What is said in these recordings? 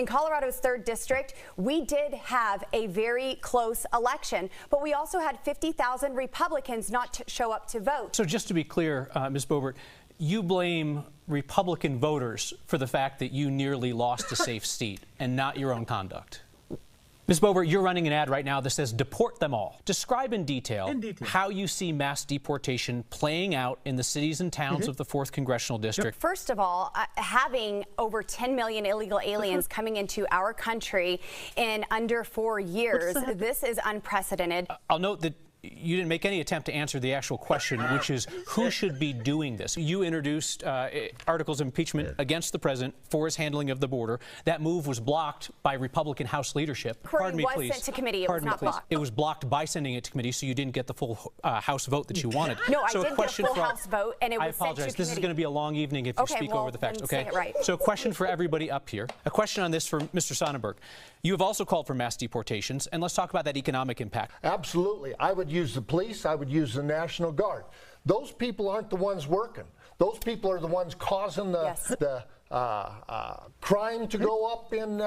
In Colorado's 3rd District, we did have a very close election, but we also had 50,000 Republicans not show up to vote. So just to be clear, Ms. Boebert, you blame Republican voters for the fact that you nearly lost a safe seat and not your own conduct. Ms. Boebert, you're running an ad right now that says deport them all. Describe in detail how you see mass deportation playing out in the cities and towns of the 4th Congressional District. First of all, having over 10 million illegal aliens coming into our country in under 4 years, this is unprecedented. I'll note that you didn't make any attempt to answer the actual question, which is who should be doing this? You introduced articles of impeachment against the president for his handling of the border. That move was blocked by Republican House leadership. Pardon me, please. Sent to committee. It was not blocked. It was blocked by sending it to committee, so you didn't get the full House vote that you wanted. No, I did get a full House vote, and it was sent to committee. This is going to be a long evening if you speak over the facts. Okay. So a question for everybody up here. A question on this for Mr. Sonnenberg. You have also called for mass deportations, and let's talk about that economic impact. Absolutely. I would use the police. I would use the National Guard. Those people aren't the ones working. Those people are the ones causing the crime to go up in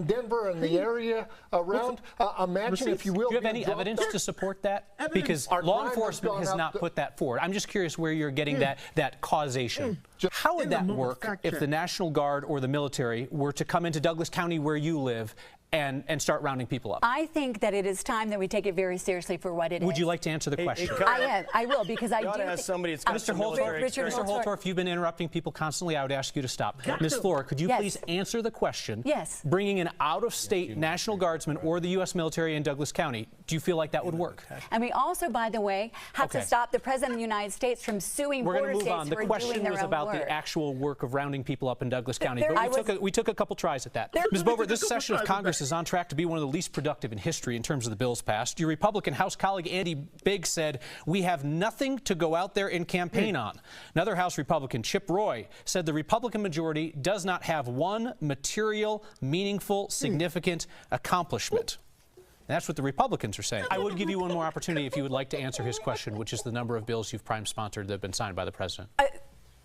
Denver and the area around. Imagine, if you will. Do you have any evidence to support that? Because law enforcement has not put that forward. I'm just curious where you're getting that causation. How would that work if the National Guard or the military were to come into Douglas County where you live and start rounding people up? I think that it is time that we take it very seriously for what it is. Would you like to answer the question? I will, because I do think somebody that's got Mr. Holtorf, you've been interrupting people constantly. I would ask you to stop. Ms. Flora, could you please answer the question? Yes. Bringing an out-of-state National Guardsman or the U.S. military in Douglas County, do you feel like that would work? And we also, by the way, have to stop the President of the United States from suing border states who are doing their own work. The question was about the actual work of rounding people up in Douglas County. But we took a couple tries at that. Ms. Boebert, this session of Congress is on track to be one of the least productive in history in terms of the bills passed. Your Republican House colleague Andy Biggs said, "We have nothing to go out there and campaign on." Another House Republican, Chip Roy, said the Republican majority does not have one material, meaningful, significant accomplishment. And that's what the Republicans are saying. I would give you one more opportunity if you would like to answer his question, which is the number of bills you've prime-sponsored that have been signed by the president.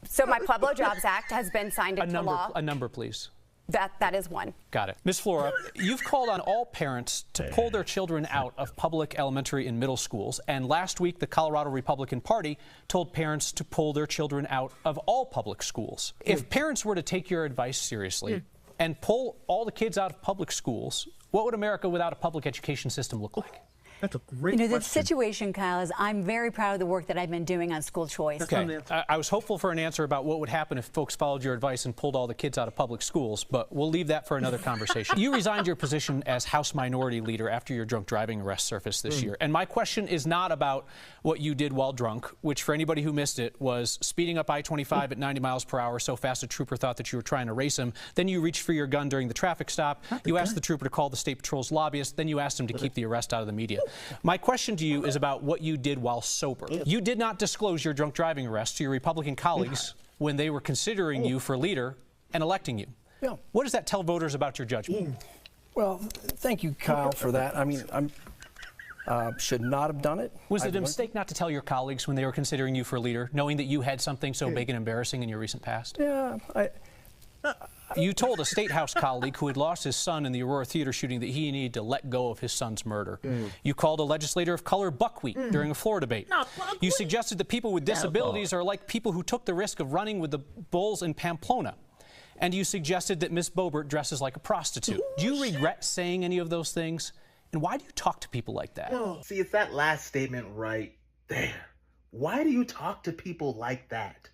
So my Pueblo Jobs Act has been signed into law. A number, please. That is one. Got it. Ms. Flora, you've called on all parents to pull their children out of public elementary and middle schools, and last week the Colorado Republican Party told parents to pull their children out of all public schools. If parents were to take your advice seriously and pull all the kids out of public schools, what would America without a public education system look like? That's a great question. The situation, Kyle, is I'm very proud of the work that I've been doing on school choice. Okay. I was hopeful for an answer about what would happen if folks followed your advice and pulled all the kids out of public schools, but we'll leave that for another conversation. You resigned your position as House Minority Leader after your drunk driving arrest surfaced this year. And my question is not about what you did while drunk, which for anybody who missed it was speeding up I-25 at 90 miles per hour so fast a trooper thought that you were trying to race him. Then you reached for your gun during the traffic stop. You asked the trooper to call the State Patrol's lobbyist. Then you asked him to keep the arrest out of the media. My question to you is about what you did while sober. You did not disclose your drunk driving arrest to your Republican colleagues when they were considering you for leader and electing you. What does that tell voters about your judgment? Well, thank you, Kyle, for that. I mean, I should not have done it. Was it a mistake not to tell your colleagues when they were considering you for leader, knowing that you had something so big and embarrassing in your recent past? Yeah, You told a State House colleague who had lost his son in the Aurora Theater shooting that he needed to let go of his son's murder. You called a legislator of color buckwheat during a floor debate. You suggested that people with disabilities are like people who took the risk of running with the bulls in Pamplona. And you suggested that Ms. Boebert dresses like a prostitute. Do you regret saying any of those things? And why do you talk to people like that? See, it's that last statement right there. Why do you talk to people like that?